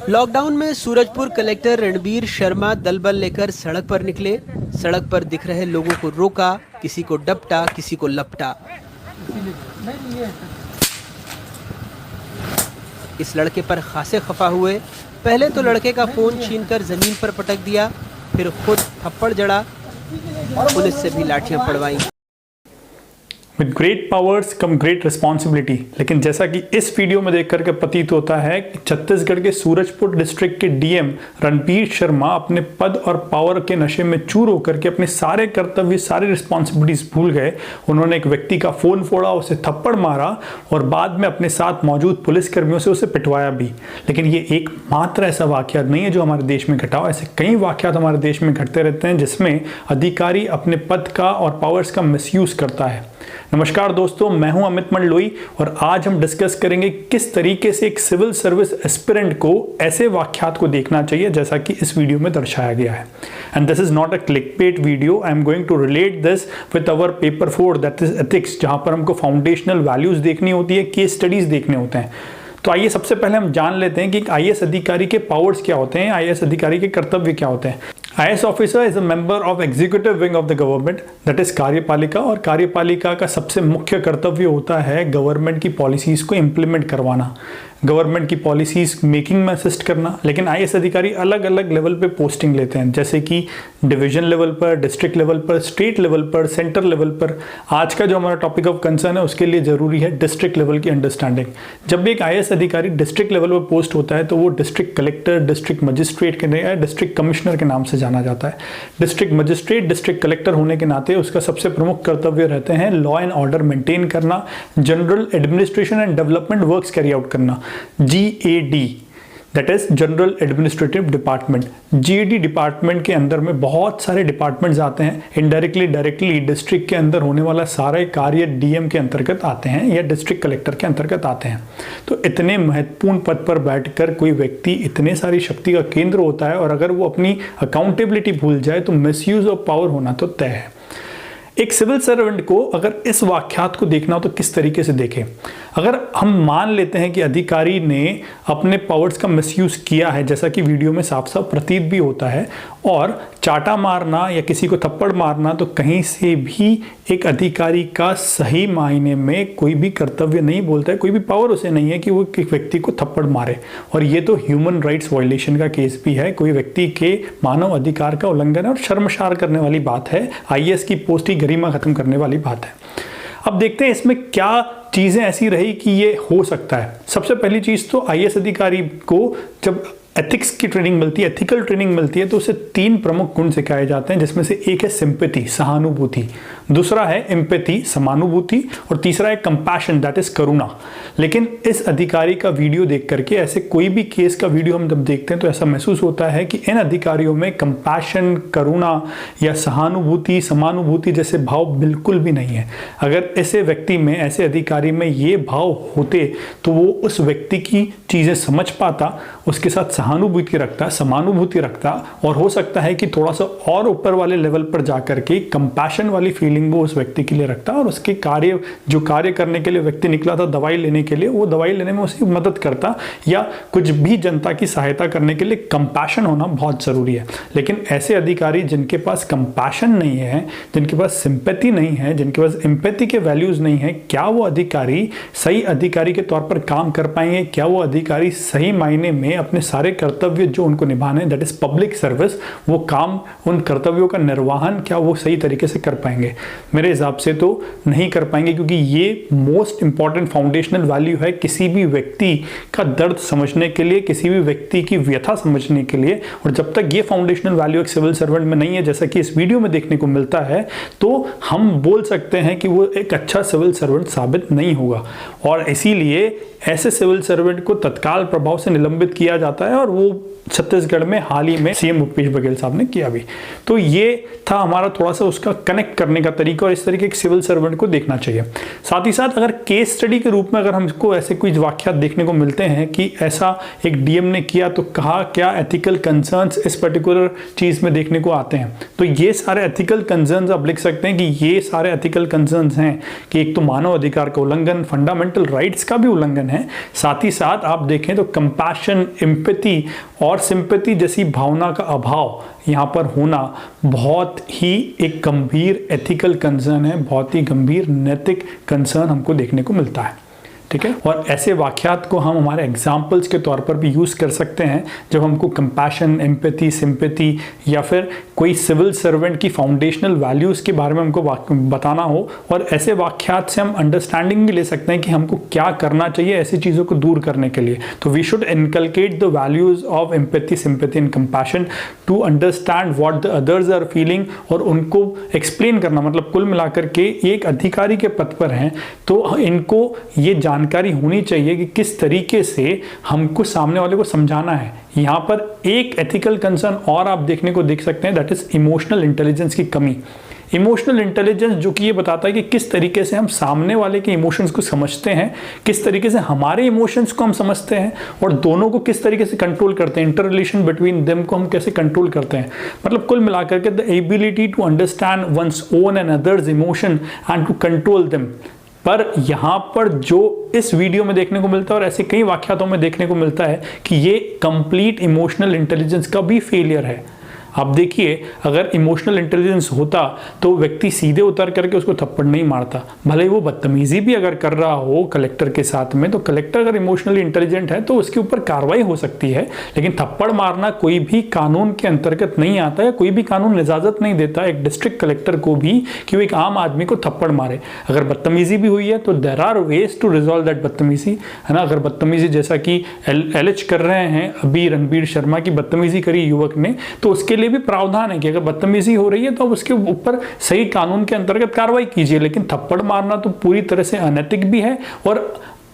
Lockdown में Surajpur collector Ranbir Sharma दलबल लेकर सड़क पर निकले। सड़क पर दिख रहे लोगों को रोका, किसी को डपटा, किसी को लपटा। इस लड़के पर खासे खफा हुए। पहले तो लड़के का फोन छीनकर जमीन पर पटक दिया, फिर खुद थप्पड़ जड़ा, पुलिस से भी लाठियां पड़वाई। With great powers come great responsibility. लेकिन जैसा कि इस वीडियो में देख करके प्रतीत होता है कि छत्तीसगढ़ के सूरजपुर डिस्ट्रिक्ट के डीएम रणबीर शर्मा अपने पद और पावर के नशे में चूर होकर के अपने सारे कर्तव्य, सारी रिस्पॉन्सिबिलिटीज भूल गए। उन्होंने एक व्यक्ति का फोन फोड़ा, उसे थप्पड़ मारा और बाद में अपने साथ मौजूद पुलिसकर्मियों से उसे पिटवाया भी। लेकिन ये एक मात्र ऐसा वाकया नहीं है जो हमारे देश में घटा हो। ऐसे कई वाकयात हमारे देश में घटते रहते हैं जिसमें अधिकारी अपने पद का और पावर्स का मिसयूज करता है। नमस्कार दोस्तों, मैं हूं अमित मंडलोई और आज हम डिस्कस करेंगे किस तरीके से एक सिविल सर्विस एस्पिरेंट को ऐसे वाकयात को देखना चाहिए जैसा कि इस वीडियो में दर्शाया गया है। And this is not a clickbait video. I am going to relate this with our paper 4 that is ethics, जहां पर हमको फाउंडेशनल वैल्यूज देखनी होती है, केस स्टडीज देखने होते हैं। तो आइए सबसे पहले हम जान लेते हैं कि एक आईएएस अधिकारी के पावर्स क्या होते हैं, आईएएस अधिकारी के कर्तव्य क्या होते हैं। IAS officer is a member of executive wing of the government, that is कार्यपालिका। और कार्यपालिका का सबसे मुख्य कर्तव्य होता है गवर्नमेंट की पॉलिसीज को इंप्लीमेंट करवाना, गवर्नमेंट की पॉलिसीज मेकिंग में असिस्ट करना। लेकिन आईएएस अधिकारी अलग अलग लेवल पे पोस्टिंग लेते हैं, जैसे कि डिवीजन लेवल पर, डिस्ट्रिक्ट लेवल पर, स्टेट लेवल पर, सेंटर लेवल पर। आज का जो हमारा टॉपिक ऑफ कंसर्न है उसके लिए जरूरी है डिस्ट्रिक्ट लेवल की अंडरस्टैंडिंग। जब भी एक आईएएस अधिकारी डिस्ट्रिक्ट लेवल पर पोस्ट होता है तो वो डिस्ट्रिक्ट कलेक्टर, डिस्ट्रिक्ट मजिस्ट्रेट के डिस्ट्रिक्ट कमिश्नर के नाम से जाना जाता है। डिस्ट्रिक्ट मजिस्ट्रेट, डिस्ट्रिक्ट कलेक्टर होने के नाते उसका सबसे प्रमुख कर्तव्य रहते हैं लॉ एंड ऑर्डर मेंटेन करना, general administration and development works carry out करना। GAD that is general administrative department. GAD department के अंदर में बहुत सारे डिपार्टमेंट्स आते हैं। इनडायरेक्टली, डायरेक्टली डिस्ट्रिक्ट के अंदर होने वाला सारे कार्य डीएम के अंतर्गत आते हैं या डिस्ट्रिक्ट कलेक्टर के अंतर्गत आते हैं। तो इतने महत्वपूर्ण पद पर बैठकर कोई व्यक्ति इतने सारी शक्ति का केंद्र होता है और अगर वो अपनी अकाउंटेबिलिटी भूल जाए तो मिसयूज ऑफ पावर होना तो तय है। एक सिविल सर्वेंट को अगर इस वाकयात को देखना हो तो किस तरीके से देखें। अगर हम मान लेते हैं कि अधिकारी ने अपने पावर्स का मिसयूज किया है, जैसा कि वीडियो में साफ साफ प्रतीत भी होता है, और चाटा मारना या किसी को थप्पड़ मारना तो कहीं से भी एक अधिकारी का सही मायने में कोई भी कर्तव्य नहीं बोलता है, कोई भी पावर उसे नहीं है कि वो एक व्यक्ति को थप्पड़ मारे। और ये तो ह्यूमन राइट्स वायलेशन का केस भी है, कोई व्यक्ति के मानव अधिकार का उल्लंघन है और शर्मसार करने वाली बात है, आईएएस की पोस्ट की गरिमा खत्म करने वाली बात है। अब देखते हैं इसमें क्या चीजें ऐसी रही कि ये हो सकता है। सबसे पहली चीज तो आईएएस अधिकारी को जब एथिक्स की ट्रेनिंग मिलती है, एथिकल ट्रेनिंग मिलती है, तो उसे 3 प्रमुख गुण सिखाए जाते हैं, जिसमें से एक है सिंपैथी, सहानुभूति, दूसरा है एम्पैथी, समानुभूति, और तीसरा है कंपैशन, दैट इज करुणा। लेकिन इस अधिकारी का वीडियो देख करके, ऐसे कोई भी केस का वीडियो हम जब देखते हैं तो ऐसा महसूस होता है कि इन अधिकारियों में कंपैशन, करुणा या सहानुभूति, समानुभूति जैसे भाव बिल्कुल भी नहीं है। अगर ऐसे व्यक्ति में, ऐसे अधिकारी में ये भाव होते तो वो उस व्यक्ति की चीजें समझ पाता, उसके साथ सहानुभूति रखता, समानुभूति रखता, और हो सकता है कि थोड़ा सा और ऊपर वाले लेवल पर जाकर के कंपैशन वाली फीलिंग वो उस व्यक्ति के लिए रखता, और उसके कार्य, जो कार्य करने के लिए व्यक्ति निकला था दवाई लेने के लिए, वो दवाई लेने में उसकी मदद करता, या कुछ भी जनता की सहायता करने के लिए कंपैशन होना बहुत जरूरी है। लेकिन ऐसे अधिकारी जिनके पास कंपैशन नहीं है, जिनके पास सिंपैथी नहीं है, जिनके पास एम्पैथी के वैल्यूज नहीं है, क्या वो अधिकारी सही अधिकारी के तौर पर काम कर पाएंगे? क्या वो अधिकारी सही मायने में अपने सारे कर्तव्य जो उनको निभाने, दैट इज पब्लिक सर्विस, वो काम, उन कर्तव्यों का निर्वहन क्या वो सही तरीके से कर पाएंगे? मेरे हिसाब से तो नहीं कर पाएंगे, क्योंकि ये मोस्ट इंपॉर्टेंट फाउंडेशनल वैल्यू है किसी भी व्यक्ति का दर्द समझने के लिए, किसी भी व्यक्ति की व्यथा समझने के लिए। और जब तक ये फाउंडेशनल वैल्यू एक सिविल सर्वेंट में नहीं है, जैसा कि इस वीडियो में देखने को मिलता है, तो हम बोल सकते हैं कि वो एक अच्छा सिविल सर्वेंट साबित नहीं होगा। और इसीलिए ऐसे सिविल सर्वेंट को तत्काल प्रभाव से निलंबित किया जाता है, और वो छत्तीसगढ़ में हाल ही में सीएम भूपेश बघेल साहब ने किया भी। तो ये था हमारा थोड़ा सा उसका कनेक्ट करने का तरीका, और इस तरीके के सिविल सर्वेंट को देखना चाहिए। साथ ही साथ अगर केस स्टडी के रूप में अगर हमको ऐसे कुछ वाकयात देखने को मिलते हैं कि ऐसा एक डीएम ने किया तो कहा क्या एथिकल कंसर्न्स इस पर्टिकुलर चीज में देखने को आते हैं, तो ये सारे एथिकल कंसर्न्स आप लिख सकते हैं कि ये सारे एथिकल कंसर्न्स हैं कि एक तो मानव अधिकार का उल्लंघन, फंडामेंटल राइट्स का भी उल्लंघन है, साथ ही साथ आप देखें तो कंपैशन, एम्पैथी एम्पैथी और सिंपैथी जैसी भावना का अभाव यहाँ पर होना बहुत ही एक गंभीर एथिकल कंसर्न है, बहुत ही गंभीर नैतिक कंसर्न हमको देखने को मिलता है। ठीक है, और ऐसे वाक्यात को हम हमारे एग्जाम्पल्स के तौर पर भी यूज़ कर सकते हैं जब हमको कंपैशन, एम्पैथी, सिंपैथी या फिर कोई सिविल सर्वेंट की फाउंडेशनल वैल्यूज़ के बारे में हमको बताना हो। और ऐसे वाक्यात से हम अंडरस्टैंडिंग भी ले सकते हैं कि हमको क्या करना चाहिए ऐसी चीज़ों को दूर करने के लिए। तो we should inculcate the values of empathy, sympathy and compassion to understand what the others are feeling, और उनको एक्सप्लेन करना। मतलब कुल मिलाकर के एक अधिकारी के पद पर हैं तो इनको ये जानकारी होनी चाहिए कि किस तरीके से हमको सामने वाले को समझाना है। यहाँ पर एक एथिकल कंसर्न और आप देखने को देख सकते हैं, दैट इज इमोशनल इंटेलिजेंस की कमी। इमोशनल इंटेलिजेंस जो कि ये बताता है कि किस तरीके से हम सामने वाले के इमोशंस को समझते हैं, किस तरीके से हमारे इमोशंस को हम समझते हैं और दोनों को किस तरीके से कंट्रोल करते हैं, इंटर रिलेशन बिटवीन देम को हम कैसे कंट्रोल करते हैं। मतलब कुल मिलाकर के the ability to understand one's own and others emotion and to control them. पर यहाँ पर जो इस वीडियो में देखने को मिलता है और ऐसे कई वाक्यातों में देखने को मिलता है कि ये कंप्लीट इमोशनल इंटेलिजेंस का भी फेलियर है। आप देखिए, अगर इमोशनल इंटेलिजेंस होता तो व्यक्ति सीधे उतर करके उसको थप्पड़ नहीं मारता। भले ही वो बदतमीजी भी अगर कर रहा हो कलेक्टर के साथ में, तो कलेक्टर अगर इमोशनली इंटेलिजेंट है तो उसके ऊपर कार्रवाई हो सकती है। लेकिन थप्पड़ मारना कोई भी कानून के अंतर्गत नहीं आता है, कोई भी कानून इजाजत नहीं देता एक डिस्ट्रिक्ट कलेक्टर को भी कि वो एक आम आदमी को थप्पड़ मारे। अगर बदतमीजी भी हुई है तो there are ways to resolve that बदतमीजी, है ना। अगर बदतमीजी जैसा कि एलिज कर रहे हैं अभी रणबीर शर्मा की बदतमीजी करी युवक ने, तो उसके लिए भी प्रावधान है कि अगर बदतमीजी हो रही है तो उसके ऊपर सही कानून के अंतर्गत कार्रवाई कीजिए। लेकिन थप्पड़ मारना तो पूरी तरह से अनैतिक भी है और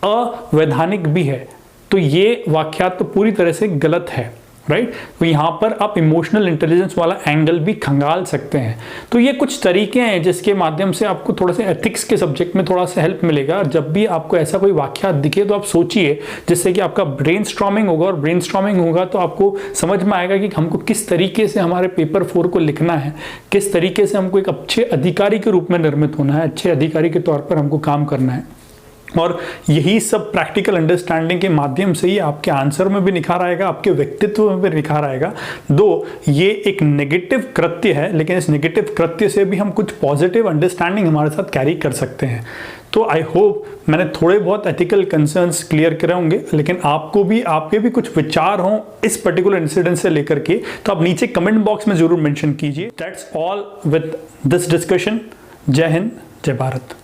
अवैधानिक भी है। तो ये वाक्यात तो पूरी तरह से गलत है, राइट। तो यहाँ पर आप इमोशनल इंटेलिजेंस वाला एंगल भी खंगाल सकते हैं। तो ये कुछ तरीके हैं जिसके माध्यम से आपको थोड़ा सा एथिक्स के सब्जेक्ट में थोड़ा सा हेल्प मिलेगा। और जब भी आपको ऐसा कोई वाक्यात दिखे तो आप सोचिए, जिससे कि आपका ब्रेनस्टॉर्मिंग होगा, और ब्रेनस्टॉर्मिंग होगा तो आपको समझ में आएगा कि हमको किस तरीके से हमारे पेपर 4 को लिखना है, किस तरीके से हमको एक अच्छे अधिकारी के रूप में निर्मित होना है, अच्छे अधिकारी के तौर पर हमको काम करना है। और यही सब प्रैक्टिकल अंडरस्टैंडिंग के माध्यम से ही आपके आंसर में भी निखार आएगा, आपके व्यक्तित्व में भी निखार आएगा। दो ये एक नेगेटिव कृत्य है, लेकिन इस नेगेटिव कृत्य से भी हम कुछ पॉजिटिव अंडरस्टैंडिंग हमारे साथ कैरी कर सकते हैं। तो आई होप मैंने थोड़े बहुत एथिकल कंसर्न्स क्लियर करे होंगे, लेकिन आपको भी आपके भी कुछ विचार हों इस पर्टिकुलर इंसिडेंट से लेकर के, तो आप नीचे कमेंट बॉक्स में जरूर मेंशन कीजिए। That's all with this discussion. जय हिंद, जय भारत।